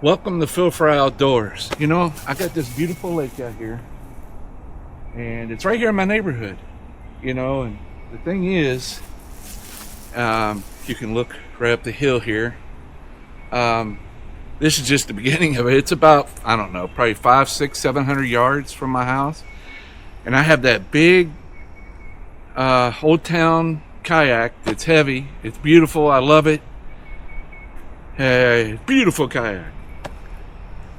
Welcome to Phil Fry Outdoors. You know, I got this beautiful lake out here, and it's right here in my neighborhood. You know, and the thing is, you can look right up the hill here. This is just the beginning of it. It's about, I don't know, probably 500, 600, 700 yards from my house, and I have that big Old Town kayak. It's heavy. It's beautiful. I love it. Hey, beautiful kayak.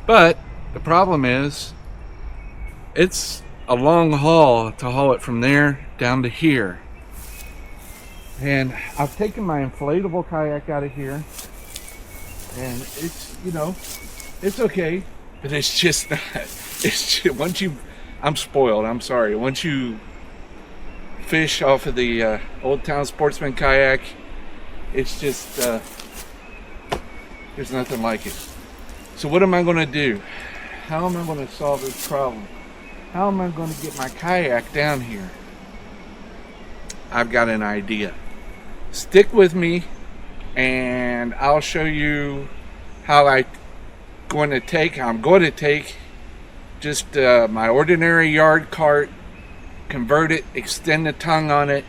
But the problem is, it's a long haul to haul it from there down to here. And I've taken my inflatable kayak out of here, and it's, you know, it's okay, but it's just not. It's just, I'm spoiled. I'm sorry. Once you fish off of the Old Town Sportsman kayak, it's just there's nothing like it. So what am I going to do? How am I going to solve this problem? How am I going to get my kayak down here? I've got an idea. Stick with me and I'll show you how I'm going to take just my ordinary yard cart, convert it, extend the tongue on it,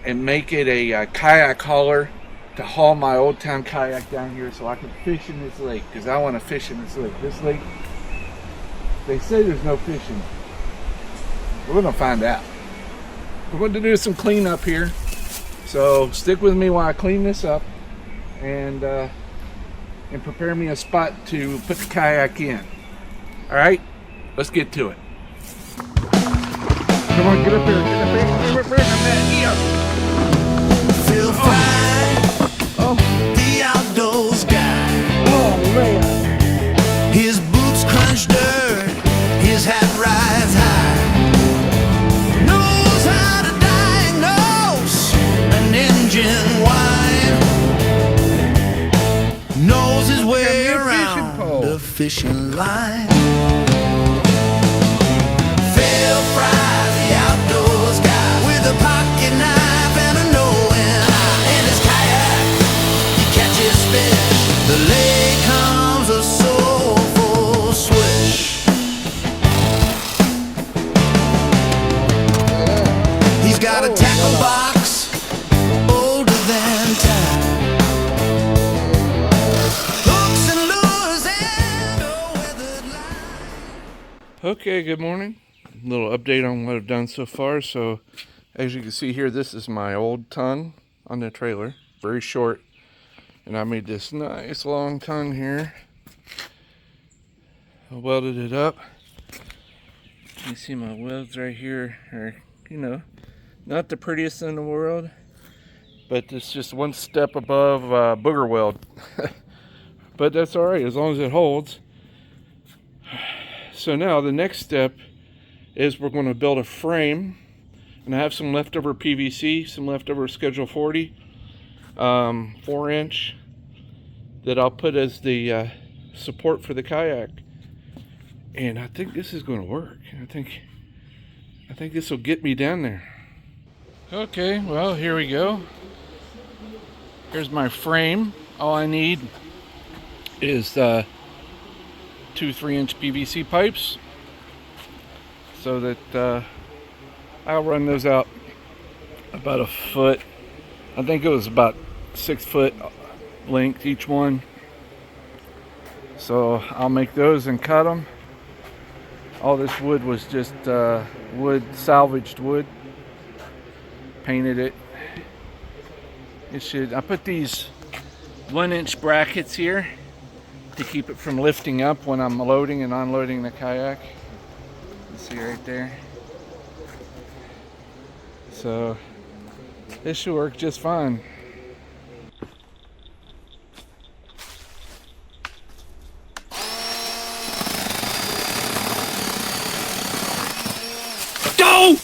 and make it a kayak hauler to haul my Old Town kayak down here so I can fish in this lake, because I want to fish in this lake. This lake, they say there's no fishing. We're going to find out. We're going to do some cleanup here, so stick with me while I clean this up and prepare me a spot to put the kayak in. All right, let's get to it. Come on, get up here, get up here. Feel fine. The outdoors guy. Oh man. His boots crunch dirt, his hat rides high. Knows how to diagnose an engine whine. Knows his way around the fishing line. Phil Fry, the outdoors guy, with a pocket knife and a knowing eye. In his kayak, he catches fish. The lake comes a soulful swish. He's got a tackle box older than time. Hooks and lures and a weathered line. Okay, good morning. A little update on what I've done so far. So, as you can see here, this is my old tongue on the trailer. Very short. And I made this nice long tongue here. I welded it up. You see my welds right here are, you know, not the prettiest in the world, but it's just one step above booger weld. But that's all right as long as it holds. So now the next step is we're going to build a frame, and I have some leftover PVC, some leftover Schedule 40, 4-inch, that I'll put as the support for the kayak. And I think this is going to work. I think this will get me down there. Okay, well, here we go. Here's my frame. All I need is 2 3-inch PVC pipes, so that I'll run those out about a foot. I think it was about 6 foot length each one. So I'll make those and cut them. All this wood was just salvaged wood. Painted it. I put these 1-inch brackets here to keep it from lifting up when I'm loading and unloading the kayak. You see right there. So this should work just fine. Go!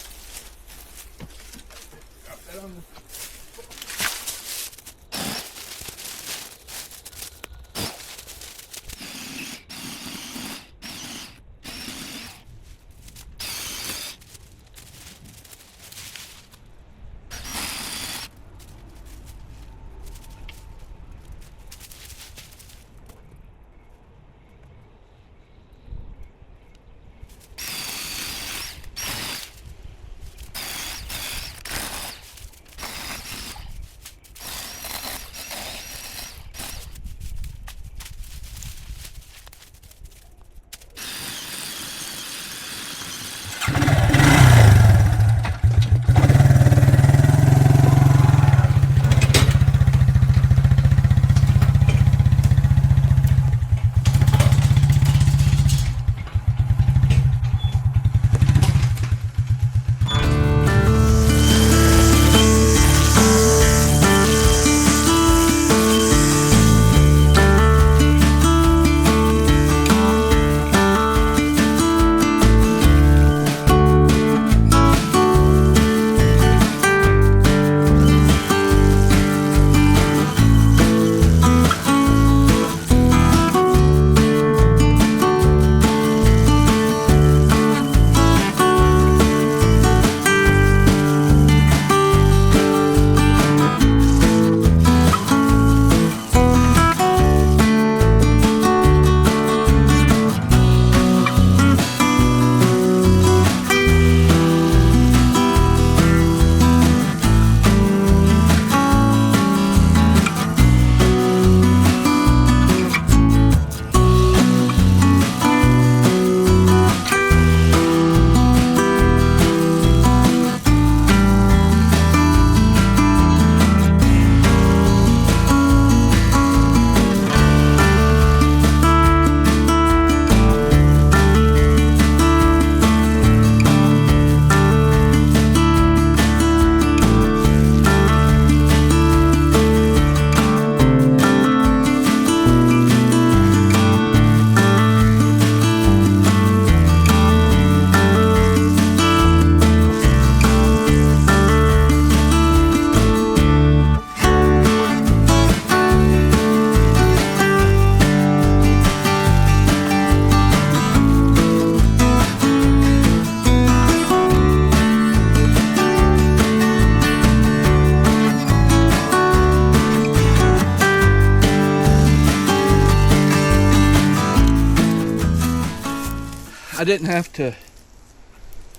I didn't have to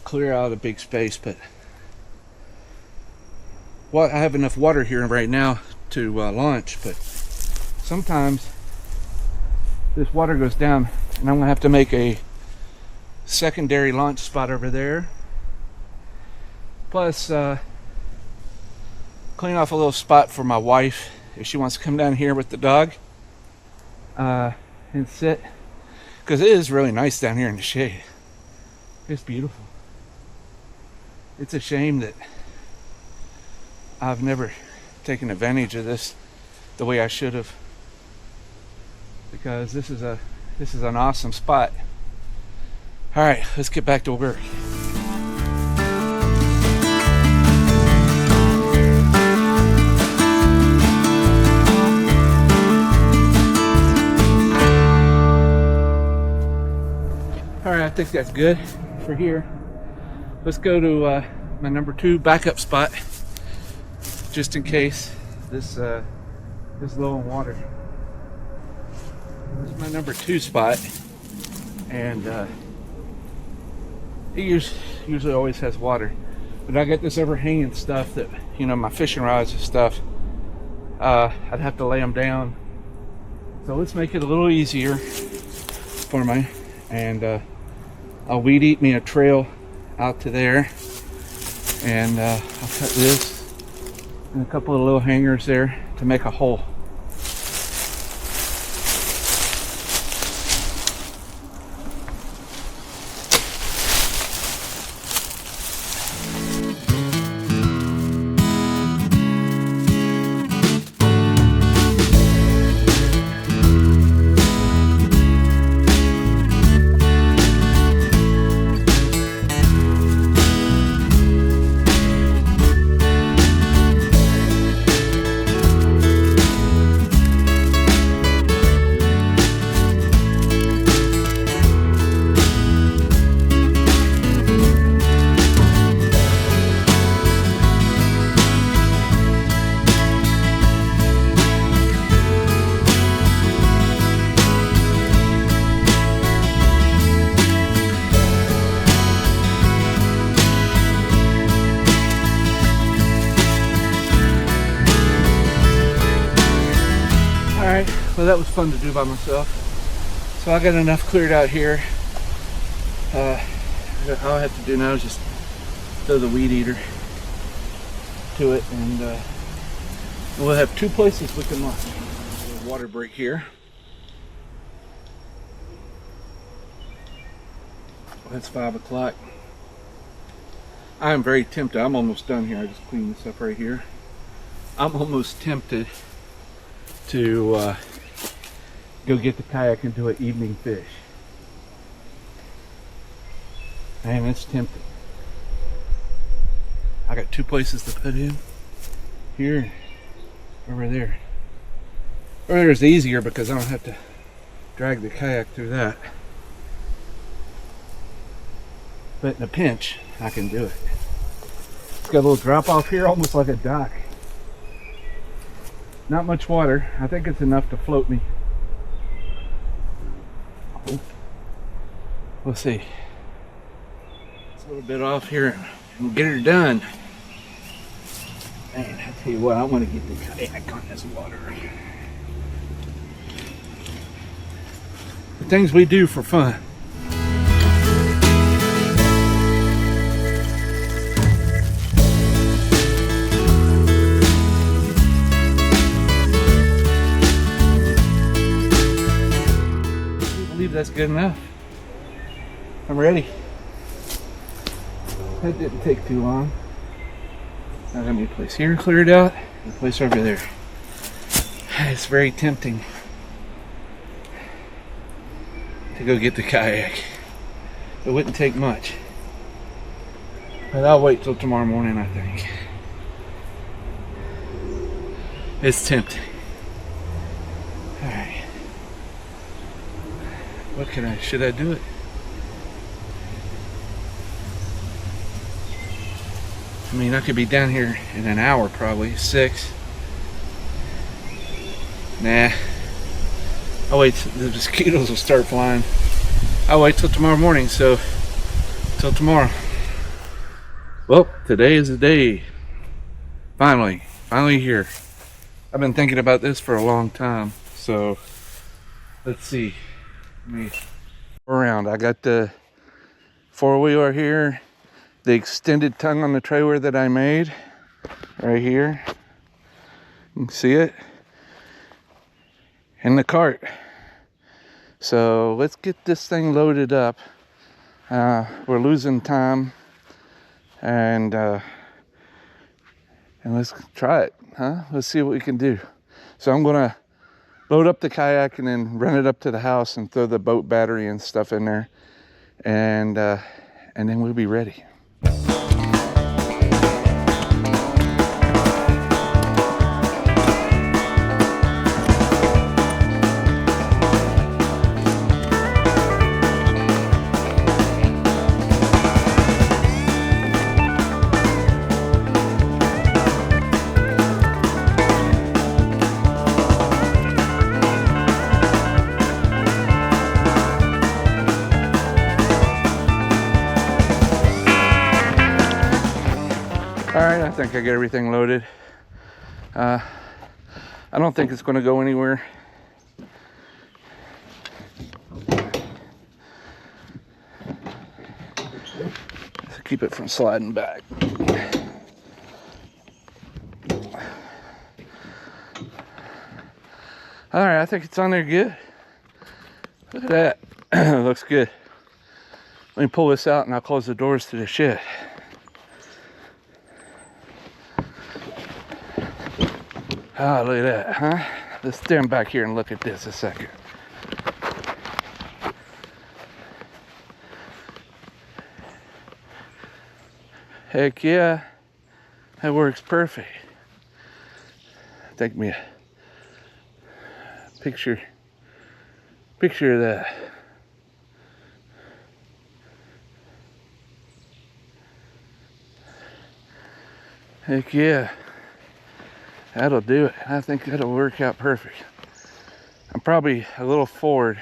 clear out a big space, but I have enough water here right now to launch, but sometimes this water goes down and I'm gonna have to make a secondary launch spot over there, plus clean off a little spot for my wife if she wants to come down here with the dog and sit, because it is really nice down here in the shade. It's beautiful. It's a shame that I've never taken advantage of this the way I should have, because this is an awesome spot. All right, let's get back to work. All right, I think that's good for here. Let's go to my number 2 backup spot, just in case this is low in water. This is my number 2 spot, and it usually always has water. But I got this overhanging stuff that, you know, my fishing rods and stuff, I'd have to lay them down. So let's make it a little easier for me, and I'll weed eat me a trail out to there, and I'll cut this and a couple of little hangers there to make a hole. Well, that was fun to do by myself. So I got enough cleared out here. All I have to do now is just throw the weed eater to it, and we'll have 2 places we can launch. A water break here. That's 5 o'clock. I am very tempted. I'm almost done here. I just cleaned this up right here. I'm almost tempted to go get the kayak and do an evening fish. Man, it's tempting. I got 2 places to put in. Here, over there. Over there is easier because I don't have to drag the kayak through that. But in a pinch, I can do it. It's got a little drop off here, almost like a dock. Not much water. I think it's enough to float me. Oh. We'll see. It's a little bit off here and get her done. Man, I tell you what, I want to get the kayak on this water. The things we do for fun. That's good enough. I'm ready. That didn't take too long. Now let me place here cleared out, and a place over there. It's very tempting to go get the kayak. It wouldn't take much, but I'll wait till tomorrow morning. I think it's tempting. All right. What should I do it? I mean, I could be down here in an hour, probably 6. Nah. Oh wait, the mosquitoes will start flying. I'll wait till tomorrow morning, so till tomorrow. Well, today is the day. Finally here. I've been thinking about this for a long time, so let's see. Let me go around. I got the four-wheeler here, the extended tongue on the trailer that I made right here. You can see it. And the cart. So let's get this thing loaded up. We're losing time, and let's try it, huh? Let's see what we can do. So I'm gonna load up the kayak and then run it up to the house and throw the boat battery and stuff in there, and then we'll be ready. Alright, I think I got everything loaded. I don't think it's going to go anywhere. Let's keep it from sliding back. Alright, I think it's on there good. Look at that. Looks good. Let me pull this out and I'll close the doors to the shed. Oh, look at that, huh? Let's stand back here and look at this a second. Heck yeah, that works perfect. Take me a picture of that. Heck yeah. That'll do it. I think that'll work out perfect. I'm probably a little forward.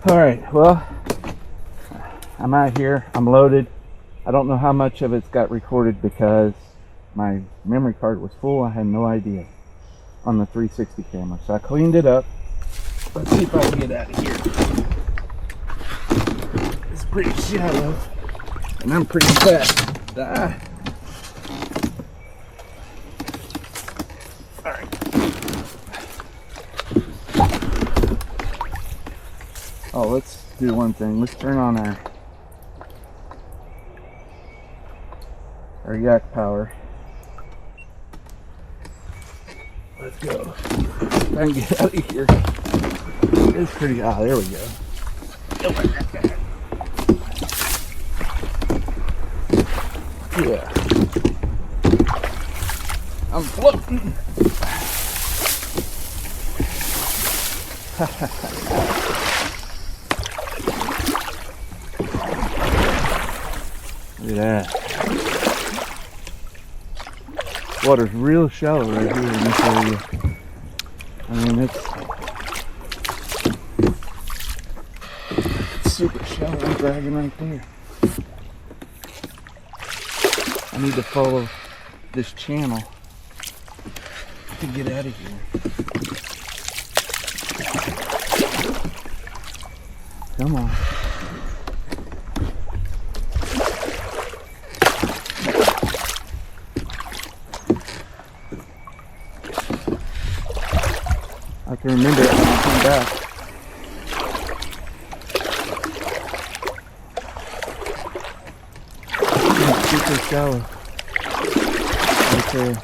All right, well, I'm out here, I'm loaded. I don't know how much of it's got recorded because my memory card was full. I had no idea on the 360 camera. So I cleaned it up. Let's see if I can get out of here. It's pretty shallow and I'm pretty fast. All right. Oh, let's do one thing. Let's turn on our yak power. Let's go. I can get out of here. It's pretty. Ah, there we go. Yeah. I'm floating. Look at that. Water's real shallow right here in this area. I mean, it's super shallow. I'm dragging right there. I need to follow this channel to get out of here. Come on. I can remember it when I come back. It's super shallow. Right there.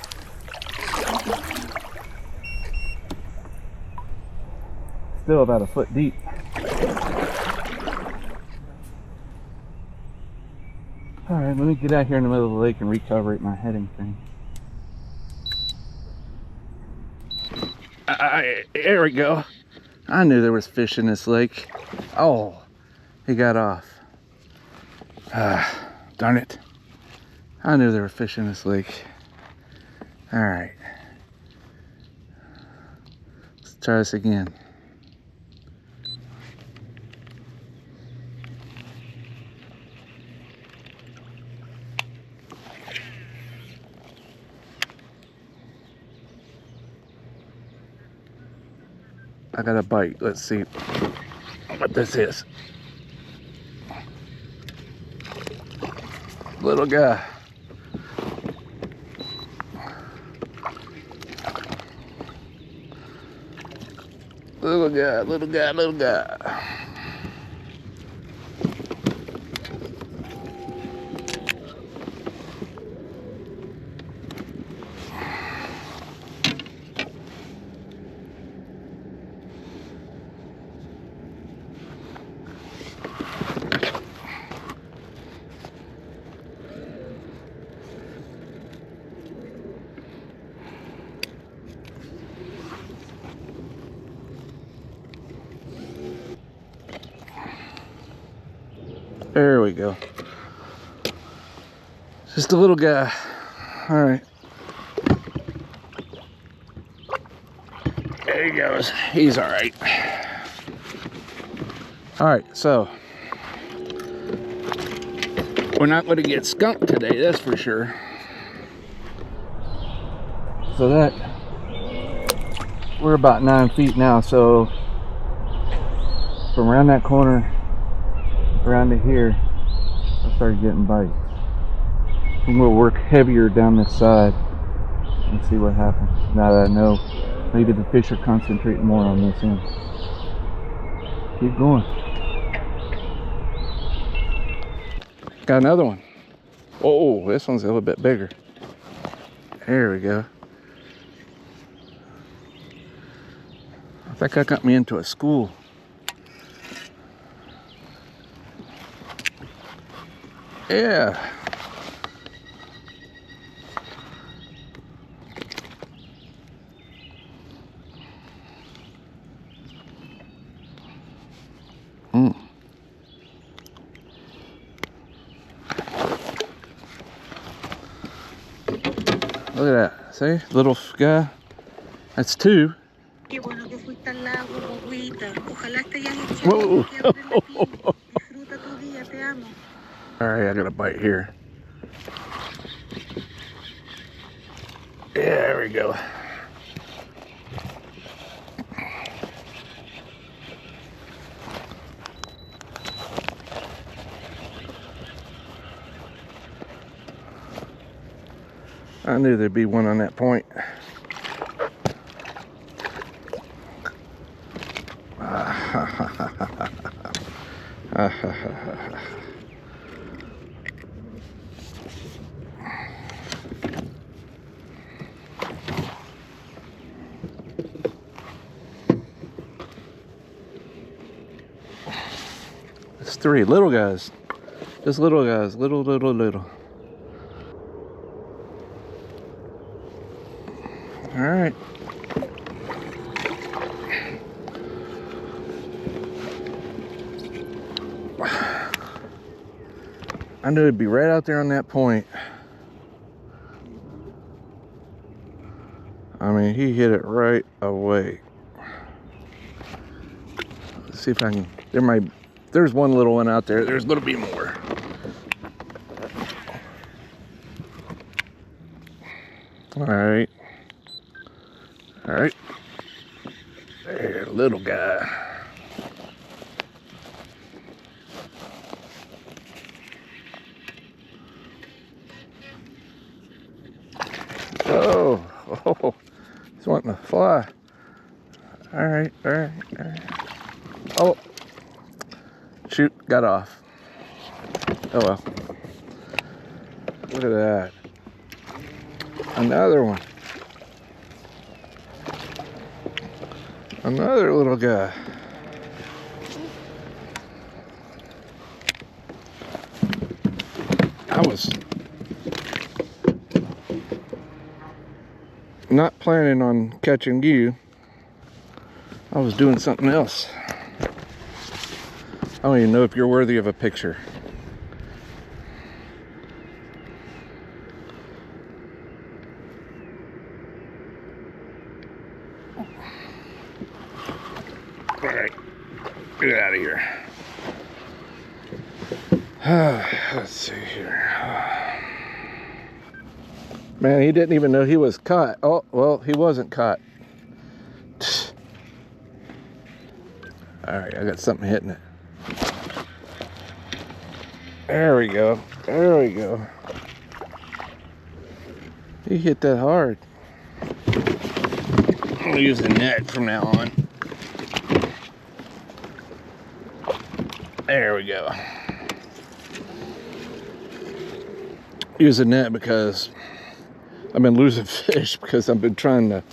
Still about a foot deep. Alright, let me get out here in the middle of the lake and recalibrate my heading thing. There we go. I knew there was fish in this lake. Oh, he got off. Darn it. I knew there were fish in this lake. All right. Let's try this again. I got a bite. Let's see what this is. Little guy. Little guy, little guy, little guy. There we go. Just a little guy. All right. There he goes. He's all right. All right, so we're not going to get skunked today, that's for sure. So that, we're about 9 feet now, so from around that corner around to here, I started getting bites. I'm going to work heavier down this side and see what happens. Now that I know maybe the fish are concentrating more on this end. Keep going. Got another one. Oh, this one's a little bit bigger. There we go. I think I got me into a school. Yeah. Look at that. See? Little guy. That's two. Get one of this week. Disfruta el lago, guaguita. Ojalá esté ya Whoa. que abres la piel. Disfruta tu día, te amo. All right, I got a bite here. Yeah, there we go. I knew there'd be one on that point. It's three little guys. Just little guys. Little. All right. I knew it'd be right out there on that point. I mean, he hit it right away. Let's see if I can. There's one little one out there. There's gonna be more. All right. There, little guy. Oh, he's wanting to fly. All right. Oh, shoot, got off. Oh well. Look at that. Another one. Another little guy. I was not planning on catching you. I was doing something else. I don't even know if you're worthy of a picture. All right, get out of here. Let's see here. Man, he didn't even know he was caught. Oh, well, he wasn't caught. All right, I got something hitting it. There we go. He hit that hard. I'm gonna use the net from now on. There we go. Use the net because I've been losing fish because I've been trying to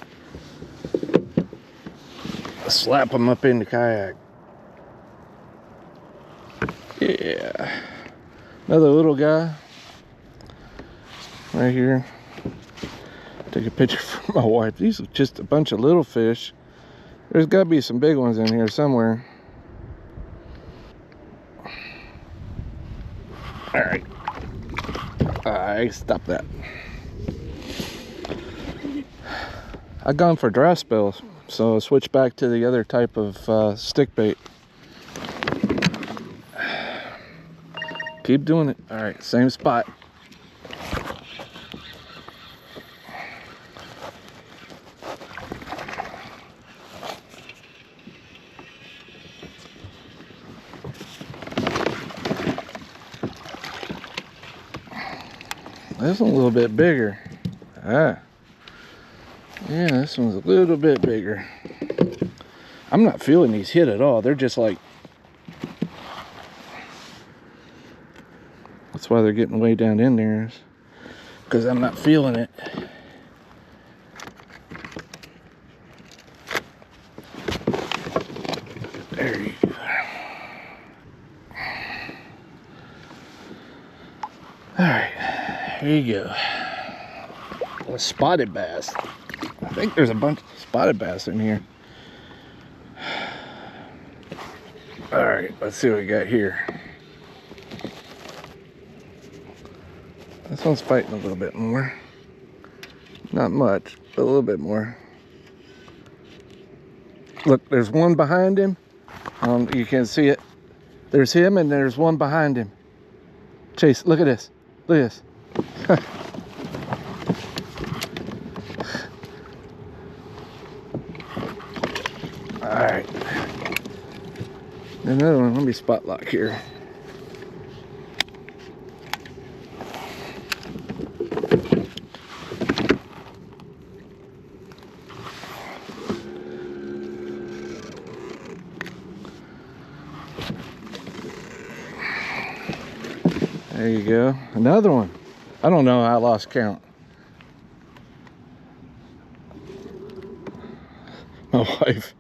slap them up in the kayak. Yeah. Another little guy right here. Take a picture for my wife. These are just a bunch of little fish. There's got to be some big ones in here somewhere. All right. I stop that. I've gone for dry spells, so I switched back to the other type of stick bait. Keep doing it. All right, same spot. This one's a little bit bigger. Yeah, this one's a little bit bigger. I'm not feeling these hit at all. They're just like, that's why they're getting way down in there, because I'm not feeling it. There you go. All right, here you go. A spotted bass. I think there's a bunch of spotted bass in here. All right, let's see what we got here. This one's fighting a little bit more. Not much, but a little bit more. Look, there's one behind him. You can see it. There's him and there's one behind him. Chase, look at this. Look at this. All right. Another one. Let me spot lock here. There you go. Another one. I don't know. I lost count. My wife.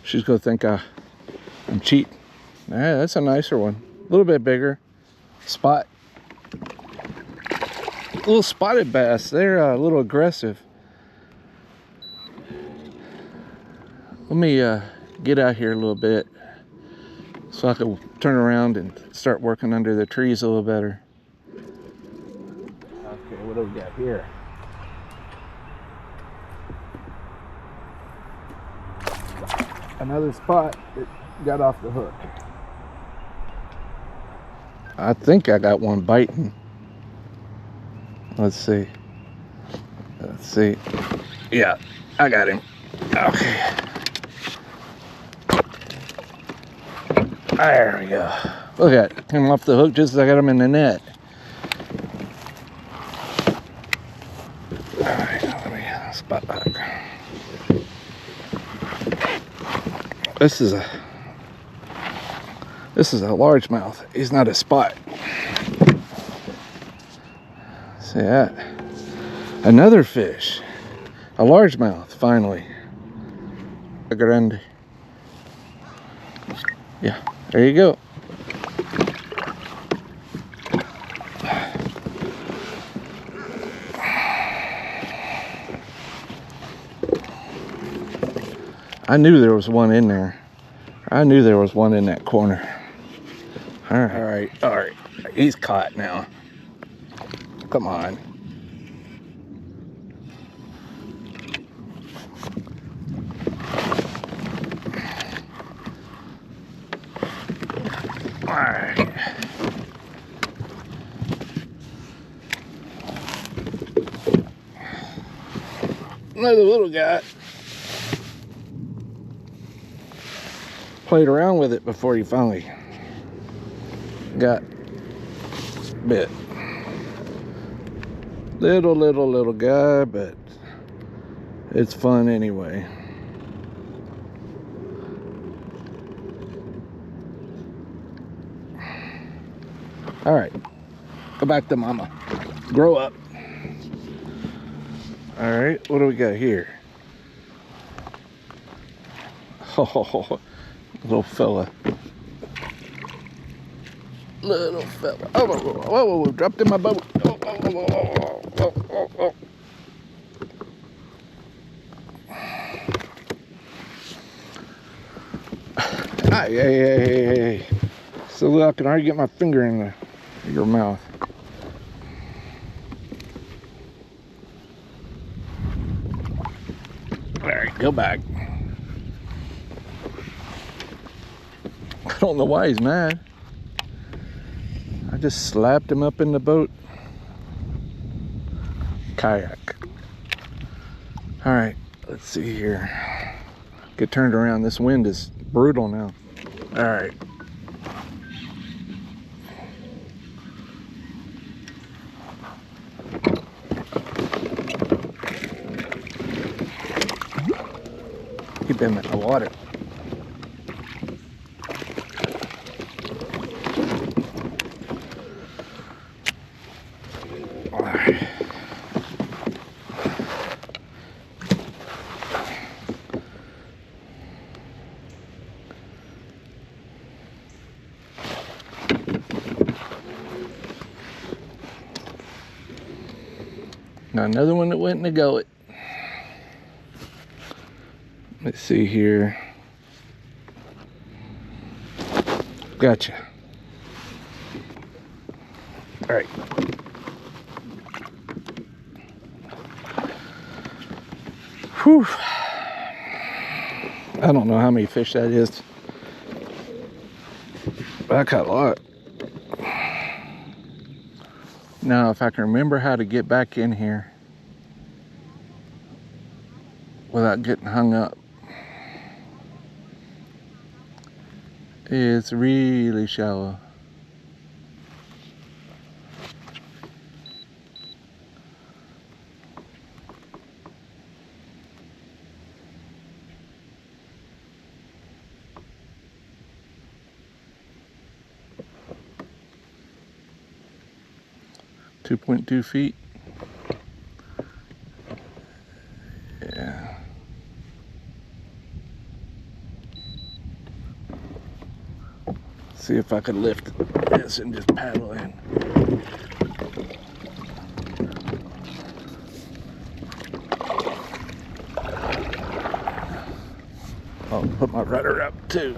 She's gonna think I'm cheating. Yeah, that's a nicer one. A little bit bigger. Spot. Little spotted bass. They're a little aggressive. Let me get out here a little bit so I can turn around and start working under the trees a little better. Okay, what do we got here? Another spot that got off the hook. I think I got one biting. Let's see. Let's see. Yeah, I got him. Okay. There we go. Look at it. Came off the hook just as I got him in the net. Alright, let me spot lock. This is a largemouth. He's not a spot. See that? Another fish. A largemouth, finally. A grande. Yeah, there you go. I knew there was one in there. I knew there was one in that corner. All right. He's caught now. Come on. All right. Another little guy. Played around with it before he finally got bit. Little guy, but it's fun anyway. All right, go back to mama. Grow up. All right, what do we got here? Oh, little fella. Little fella. Oh, whoa, dropped in my boat. Oh. Hey. So I can already get my finger in your mouth. All right, go back. I don't know why he's mad. I just slapped him up in the boat. Kayak. All right, let's see here. Get turned around. This wind is brutal now. All right. Keep him in the water. Now another one that went in the gullet. Let's see here. Gotcha. All right. Whew. I don't know how many fish that is, but I caught a lot. Now, if I can remember how to get back in here without getting hung up. It's really shallow. .2 feet. Yeah. See if I could lift this and just paddle in. I'll put my rudder up too.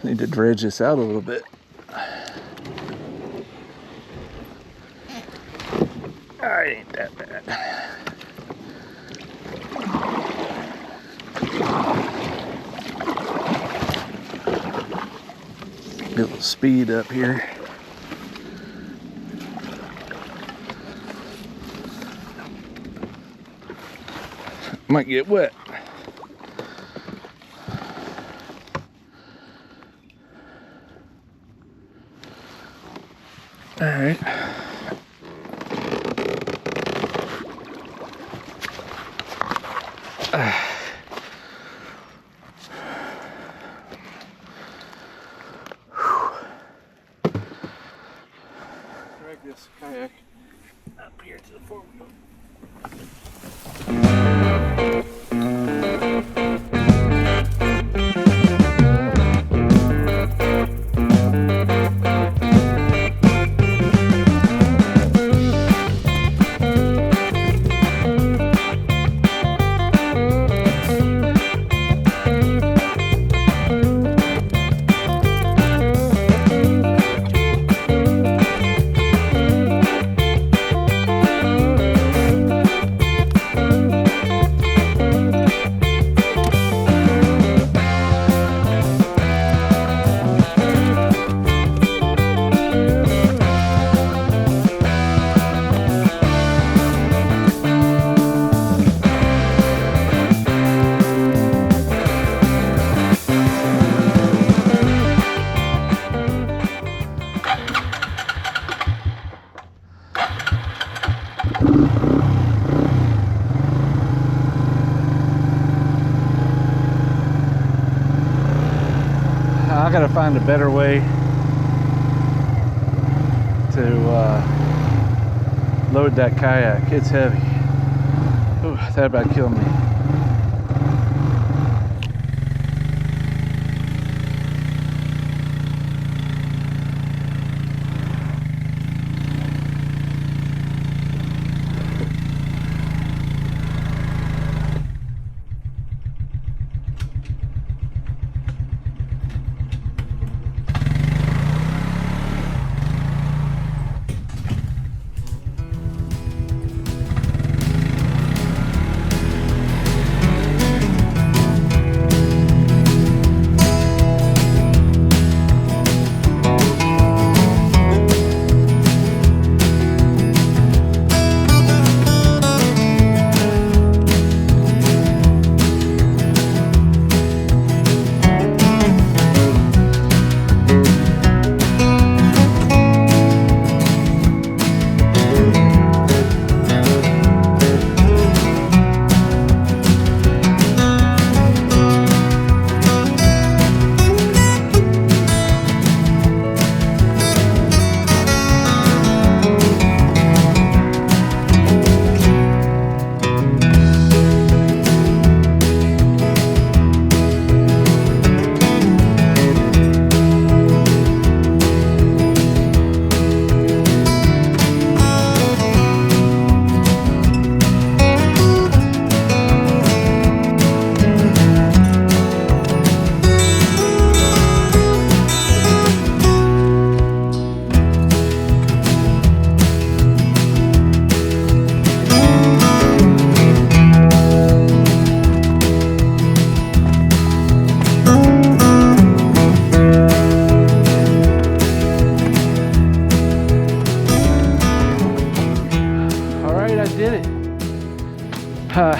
Need to dredge this out a little bit. Ain't that bad. Get a little speed up here. Might get wet. All right. Drag this kayak up here to the four-wheel. I gotta find a better way to load that kayak. It's heavy. Ooh, that about killed me. I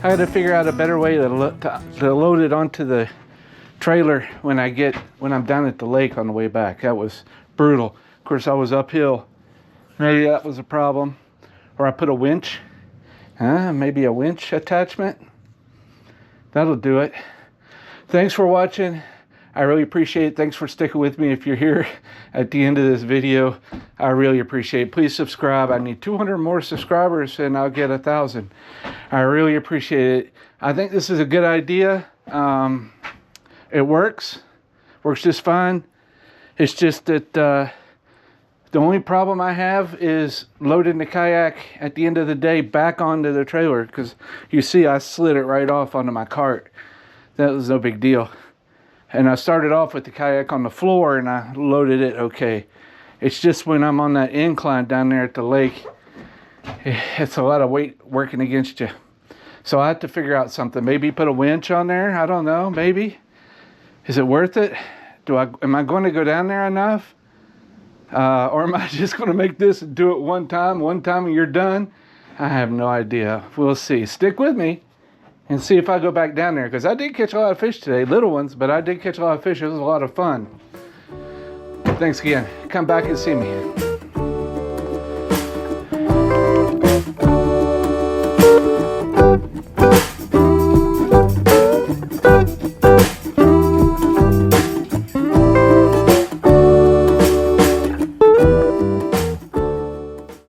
had to figure out a better way to load it onto the trailer when I'm down at the lake on the way back. That was brutal. Of course, I was uphill. Maybe that was a problem. Or I put a winch. Maybe a winch attachment. That'll do it. Thanks for watching. I really appreciate it. Thanks for sticking with me if you're here at the end of this video. I really appreciate it. Please subscribe. I need 200 more subscribers and I'll get 1,000. I really appreciate it. I think this is a good idea. It works just fine. It's just that the only problem I have is loading the kayak at the end of the day back onto the trailer, because you see I slid it right off onto my cart. That was no big deal. And I started off with the kayak on the floor and I loaded it okay. It's just when I'm on that incline down there at the lake, it's a lot of weight working against you. So I have to figure out something. Maybe put a winch on there. I don't know. Maybe. Is it worth it? Am I going to go down there enough? Or am I just going to make this and do it one time and you're done? I have no idea. We'll see. Stick with me and see if I go back down there, because I did catch a lot of fish today. Little ones, but I did catch a lot of fish. It was a lot of fun. Thanks again. Come back and see me.